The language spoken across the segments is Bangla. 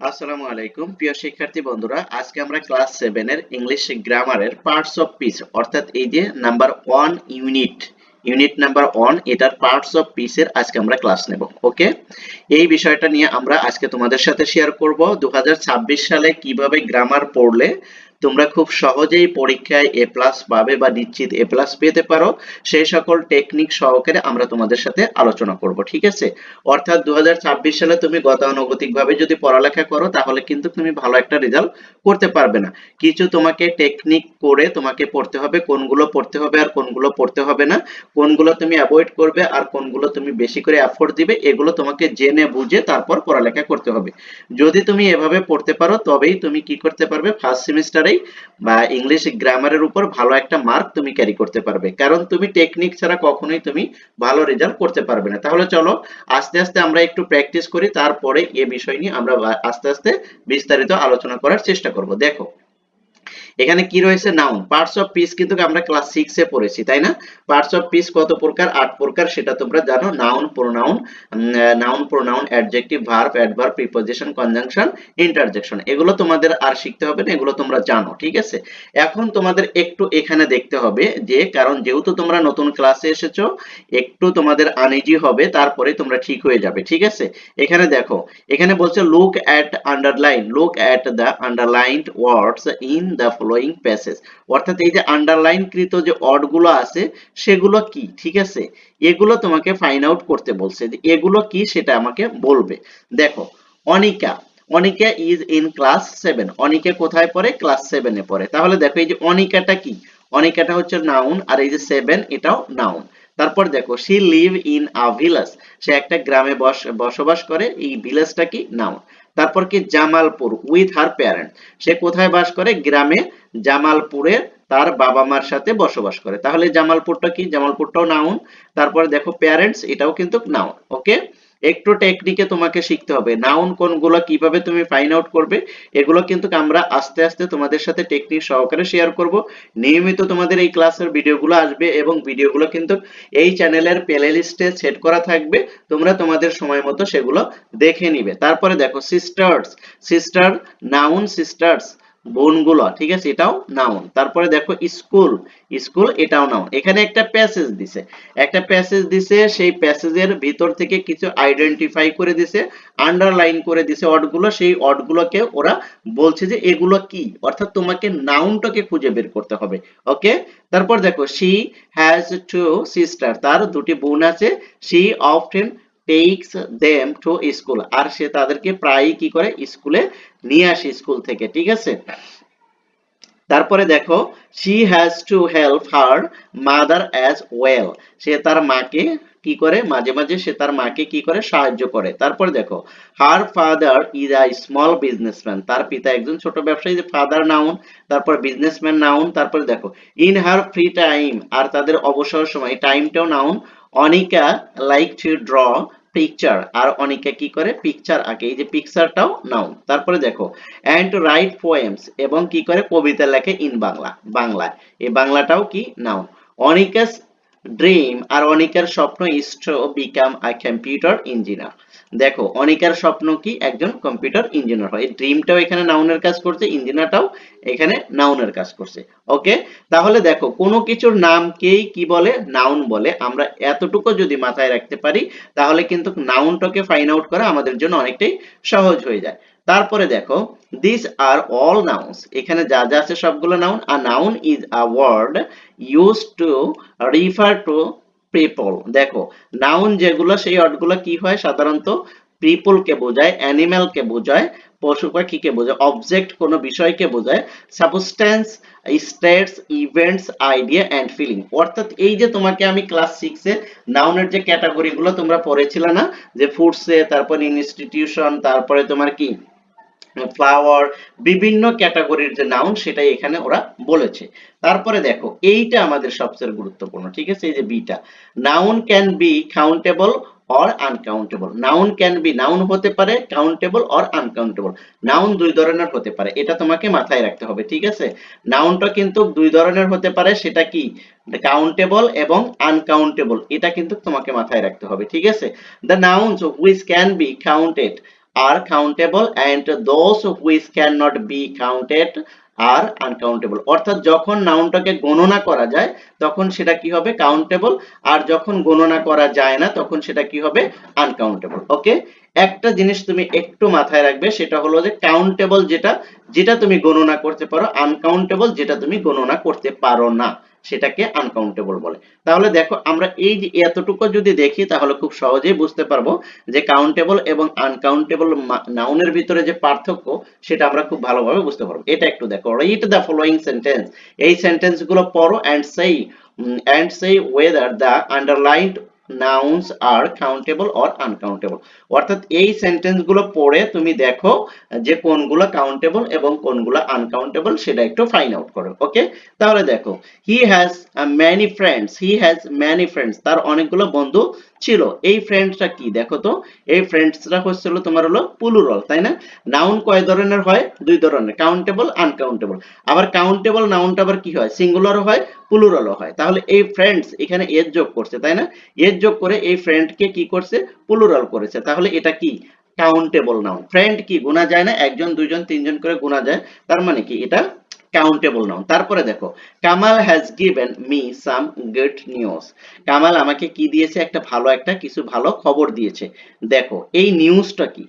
আসসালামু আলাইকুম প্রিয় শিক্ষার্থী বন্ধুরা, আজকে আমরা ক্লাস 7 এর ইংলিশ গ্রামারের পার্টস অফ পিস অর্থাৎ এই যে নাম্বার 1 ইউনিট নাম্বার 1 এটার পার্টস অফ পিস এর আজকে আমরা ক্লাস নেব। ওকে, এই বিষয়টা নিয়ে আমরা আজকে তোমাদের সাথে শেয়ার করব 2026 সালে কিভাবে গ্রামার পড়লে তোমরা খুব সহজেই পরীক্ষায় এ প্লাস পাবে বা নিশ্চিত এ প্লাস পেতে পারো, সেই সকল টেকনিক সহকারে আমরা তোমাদের সাথে আলোচনা করব। ঠিক আছে, অর্থাৎ 2026 সালে তুমি গতানুগতিক ভাবে যদি পড়ালেখা করো তাহলে কিন্তু তুমি ভালো একটা রেজাল্ট করতে পারবে না। কিছু তোমাকে টেকনিক করে তোমাকে পড়তে হবে, কোনগুলো পড়তে হবে আর কোনগুলো পড়তে হবে না, কোনগুলো তুমি অ্যাভয়েড করবে আর কোনগুলো তুমি বেশি করে এফোর্ট দিবে, এগুলো তোমাকে জেনে বুঝে তারপর পড়ালেখা করতে হবে। যদি তুমি এভাবে পড়তে পারো তবেই তুমি কি করতে পারবে, ফার্স্ট সেমিস্টারেই বা ইংলিশ গ্রামারের উপর ভালো একটা মার্ক তুমি ক্যারি করতে পারবে, কারণ তুমি টেকনিক ছাড়া কখনোই তুমি ভালো রেজাল্ট করতে পারবে না। তাহলে চলো আস্তে আস্তে আমরা একটু প্র্যাকটিস করি, তারপরে এ বিষয় নিয়ে আমরা আস্তে আস্তে বিস্তারিত আলোচনা করার চেষ্টা করব। দেখো এখানে কি রয়েছে, নাউন পার্টস অফ স্পিচ, কিন্তু আমরা ক্লাস 6 এ পড়েছি তাই না? পার্টস অফ স্পিচ কত প্রকার? 8 প্রকার, সেটা তোমরা জানো। Noun pronoun adjective verb adverb preposition conjunction interjection, এগুলো তোমাদের আর শিখতে হবে না, এগুলো তোমরা জানো। ঠিক আছে, এখন তোমাদের একটু এখানে দেখতে হবে যে, কারণ যেহেতু তোমরা নতুন ক্লাসে এসেছো একটু তোমাদের আনইজি হবে, তারপরে তোমরা ঠিক হয়ে যাবে। ঠিক আছে, এখানে দেখো, এখানে বলছে look at the underlined words in the following passage, অর্থাৎ এই যে আন্ডারলাইন কৃত যে ওয়ার্ড গুলো আছে সেগুলো কি। ঠিক আছে, এগুলো তোমাকে ফাইন্ড আউট করতে বলছে, যে এগুলো কি সেটা আমাকে বলবে। দেখো, Anika, Anika is in class 7, Anika কোথায় পড়ে? ক্লাস 7 এ পড়ে। তাহলে দেখো এই যে অনিকাটা কি, অনিকাটা হচ্ছে নাউন, আর এই যে 7 এটাও নাউন। তারপর দেখো she live in a village, সে একটা গ্রামে বসবাস করে, এই ভিলেজটা কি, নাউন। তারপর কি, জামালপুর উইথ হার প্যারেন্ট, সে কোথায় বাস করে? গ্রামে, জামালপুরে তার বাবা মার সাথে বসবাস করে। তাহলে জামালপুরটা কি, জামালপুরটাও নাউন। তারপরে দেখো প্যারেন্টস, এটাও কিন্তু নাউন। ওকে, একটু টেকনিকে তোমাকে শিখতে হবে, নাউন কোনগুলো কিভাবে তুমি ফাইন্ড আউট করবে, এগুলো কিন্তু আমরা আস্তে আস্তে তোমাদের সাথে টেকনিক সহকারে শেয়ার করব। নিয়মিত তোমাদের এই ক্লাসের ভিডিওগুলো আসবে এবং ভিডিওগুলো কিন্তু এই চ্যানেলের প্লে লিস্টে সেট করা থাকবে, তোমরা তোমাদের সময় মতো সেগুলো দেখে নিবে। তারপরে দেখো সিস্টার্স, সিস্টার নাউন, সিস্টার্স বোনগুলো, ঠিক আছে, এটাও নাউন। তারপরে দেখো স্কুল, স্কুল এটাও নাউন। এখানে একটা প্যাসেজ দিছে, সেই প্যাসেজের ভিতর থেকে কিছু আইডেন্টিফাই করে দিছে, আন্ডারলাইন করে দিছে ওয়ার্ডগুলো, সেই ওয়ার্ডগুলোকে ওরা বলছে যে এগুলো কি, অর্থাৎ তোমাকে নাউনটাকে খুঁজে বের করতে হবে। ওকে, তারপর দেখো শি হ্যাজ টু সিস্টার, তার দুটি বোন আছে। She often takes them to school, আর সে তাদেরকে প্রায়ই কি করে, স্কুলে নিয়ে আসে, স্কুল থেকে। ঠিক আছে, তারপরে দেখো she has to help her mother as well, সে তার মাকে কি করে, মাঝে মাঝে সে তার মাকে কি করে, সাহায্য করে। তারপরে দেখো her father is a small businessman, তার পিতা একজন ছোট ব্যবসায়ী, যে ফাদার নাউন, তারপর বিজনেসম্যান নাউন। তারপরে দেখো in her free time, আর তাদের অবসর সময়, টাইমটাও noun. Anika like to draw picture, আর অনিকা কি করে, পিকচার আঁকে, এই যে পিকচারটাও নাউন। তারপরে দেখো and to write poems, এবং কি করে, কবিতা লেখে ইন বাংলা, বাংলায়, এই বাংলাটাও কি, নাউন। অনিকাস ড্রিম, আর অনিকার স্বপ্ন is to become a computer engineer, দেখো অনিকার স্বপ্ন কি, একজন কম্পিউটার ইঞ্জিনিয়ার হয়, এই ড্রিমটাও এখানে নাউনের কাজ করছে, ইঞ্জিনিয়ারটাও এখানে নাউনের কাজ করছে। ওকে, তাহলে দেখো কোনো কিছুর নামকেই কি বলে, নাউন বলে। আমরা এতটুকু যদি মাথায় রাখতে পারি তাহলে কিন্তু নাউনটাকে ফাইন্ড আউট করা আমাদের জন্য অনেকটাই সহজ হয়ে যায়। তারপরে দেখো দিস আর অল নাউন্স, এখানে যা যা আছে সবগুলো noun. A noun is a word use to refer to people, দেখো নাউন যেগুলো, সেই ওয়ার্ডগুলো কি হয়, সাধারণত পিপল কে বোঝায়, অ্যানিম্যাল কে বোঝায়, পশু পাখিকে বোঝায়, অবজেক্ট কোনো বিষয়কে বোঝায়, substance, states, events, idea and feeling. অর্থাৎ এই যে তোমাকে আমি ক্লাস 6 এ নাউনের যে ক্যাটাগরিগুলো তোমরা পড়েছিলে না, যে ফুডসে, তারপর ইনস্টিটিউশন, তারপরে তোমার কি ফ্লাওয়ার, বিভিন্ন ক্যাটাগরির যে নাউন সেটাই এখানে ওরা বলেছে। তারপরে দেখো এইটা আমাদের সবচেয়ে গুরুত্বপূর্ণ, ঠিক আছে, এই যে beta, noun can be countable or uncountable, noun can be, noun হতে পারে কাউন্টেবল অর আনকাউন্টেবল, নাউন দুই ধরনের হতে পারে, এটা তোমাকে মাথায় রাখতে হবে। ঠিক আছে, নাউনটা কিন্তু দুই ধরনের হতে পারে, সেটা কি, কাউন্টেবল এবং আনকাউন্টেবল, এটা কিন্তু তোমাকে মাথায় রাখতে হবে। ঠিক আছে, the nouns which can be counted are countable and those which cannot be counted are uncountable। অর্থাৎ যখন নাউনটাকে গণনা করা যায় তখন সেটা কি হবে কাউন্টেবল, আর যখন গণনা করা যায় না তখন সেটা কি হবে আনকাউন্টেবল। ওকে, একটা জিনিস তুমি একটু মাথায় রাখবে, সেটা হলো যে কাউন্টেবল যেটা যেটা তুমি গণনা করতে পারো, আনকাউন্টেবল যেটা তুমি গণনা করতে পারো না সেটাকে আনকাউন্টেবল বলে। তাহলে দেখো আমরা এই যে এতটুকু যদি দেখি তাহলে খুব সহজেই বুঝতে পারবো যে কাউন্টেবল এবং আনকাউন্টেবল নাউনের ভিতরে যে পার্থক্য সেটা আমরা খুব ভালোভাবে বুঝতে পারবো। এটা একটু দেখো, রিড দ্য ফলোইং সেন্টেন্স, এই সেন্টেন্স গুলো পড়ো and say whether the underlined nouns are countable or uncountable। অর্থাৎ এই সেন্টেন্স গুলো পড়ে তুমি দেখো যে কোনগুলো কাউন্টেবল এবং কোনগুলো আনকাউন্টেবল সেটা একটু ফাইন্ড আউট করো। ওকে, তাহলে দেখো he has many friends, he has many friends, তার অনেকগুলো বন্ধু ছিল। এই ফ্রেন্ডসটা কি দেখো তো, এই ফ্রেন্ডসটা হচ্ছিল তোমার হলো প্লুরাল, তাই না? নাউন কয় ধরনের হয়? দুই ধরনের, কাউন্টেবল আনকাউন্টেবল। আবার কাউন্টেবল নাউনটা আবার কি হয়? সিঙ্গুলারও হয় প্লুরালও হয়। তাহলে এই ফ্রেন্ডস এখানে এর যোগ করছে, তাই না? এর যোগ করে এই ফ্রেন্ডকে কি করছে? প্লুরাল করেছে। তাহলে এটা কি কাউন্টেবল নাউন। ফ্রেন্ড কি গোনা যায় না? একজন দুইজন তিনজন করে গোনা যায়, তার মানে কি এটা কাউন্টেবল নাউন। তারপরে দেখো Kamal has given me some good news, Kamal আমাকে কি দিয়েছে? একটা ভালো কিছু ভালো খবর দিয়েছে। দেখো এই নিউজটা কি?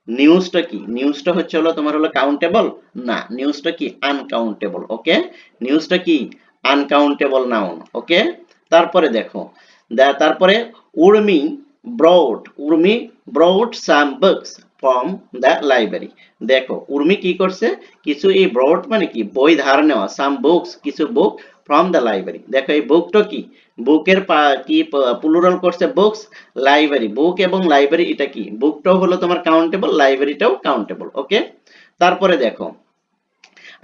নিউজটা কি? নিউজটা হচ্ছে হলো তোমার হলো কাউন্টেবল না, নিউজটা কি আনকাউন্টেবল। ওকে, নিউজটা কি আনকাউন্টেবল নাউন। ওকে, তারপরে দেখো তারপরে Urmi Urmi brought some books from the library. দেখো উর্মি কি করছে? কিছু, এই ব্রড মানে কি বই ধার নেওয়া, সাম বুকস কিছু বুক ফ্রম দ্য লাইব্রেরি। দেখো এই বুকটা কি? বুকের কি প্লুরাল করছে বুকস, লাইব্রেরি, বুক এবং লাইব্রেরি এটা কি? বুকটাও হলো তোমার কাউন্টেবল, লাইব্রেরিটাও কাউন্টেবল। ওকে, তারপরে দেখো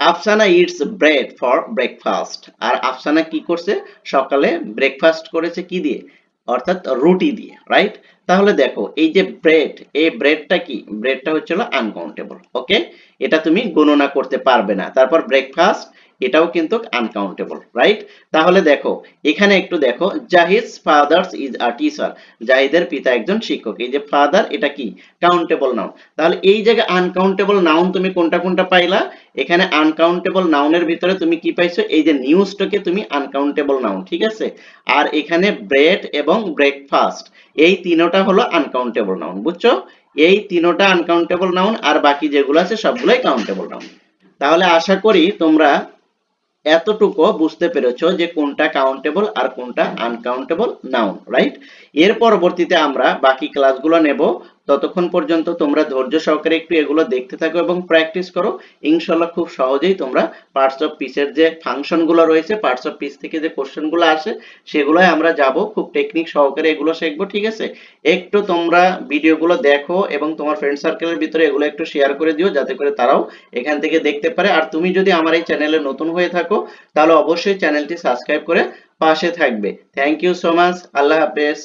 Afsana eats bread for breakfast, আর আফসানা কি করছে? সকালে ব্রেকফাস্ট করেছে কি দিয়ে? অর্থাৎ রুটি দিয়ে, রাইট? তাহলে দেখো এই যে ব্রেড, এই ব্রেডটা কি? ব্রেডটা হচ্ছে আনকাউন্টেবল। ওকে, এটা তুমি গণনা করতে পারবে না। তারপর ব্রেকফাস্ট এটাও কিন্তু আনকাউন্টেবল, রাইট? তাহলে দেখো এখানে একটু দেখো Zahid father's is a teacher, জাহিদের পিতা একজন শিক্ষক। এই যে ফাদার এটা কি কাউন্টেবল নাউন। তাহলে এই জায়গায় আনকাউন্টেবল নাউন তুমি কোনটা কোনটা পাইলা? এখানে আনকাউন্টেবল নাউনের ভিতরে তুমি কি পাইছো? এই যে নিউজটাকে তুমি আনকাউন্টেবল নাউন, ঠিক আছে? আর এখানে ব্রেড এবং ব্রেকফাস্ট এই তিনটা হলো আনকাউন্টেবল নাউন, বুঝছো? এই তিনটা আনকাউন্টেবল নাউন, আর বাকি যেগুলো আছে সবগুলোই কাউন্টেবল নাউন। তাহলে আশা করি তোমরা এতটুকু বুঝতে পেরেছো যে কোনটা কাউন্টেবল আর কোনটা আনকাউন্টেবল নাউন, রাইট? এর পরবর্তীতে আমরা বাকি ক্লাসগুলো নেব। ততক্ষণ পর্যন্ত তোমরা ধৈর্য সহকারে একটু এগুলো দেখতে থাকো এবং প্র্যাকটিস করো। ইনশাআল্লাহ খুব সহজেই তোমরা পার্টস অফ পিসের যে ফাংশনগুলো রয়েছে, পার্টস অফ পিস থেকে যে কোশ্চেনগুলো আসে সেগুলোই আমরা যাব, খুব টেকনিক সহকারে এগুলো শিখবো, ঠিক আছে? একটু তোমরা ভিডিওগুলো দেখো এবং তোমার ফ্রেন্ড সার্কেলের ভিতরে এগুলো একটু শেয়ার করে দিও যাতে করে তারাও এখান থেকে দেখতে পারে। আর তুমি যদি আমার এই চ্যানেলে নতুন হয়ে থাকো তাহলে অবশ্যই চ্যানেলটি সাবস্ক্রাইব করে পাশে থাকবে। থ্যাংক ইউ সো মাচ, আল্লাহ হাফেজ।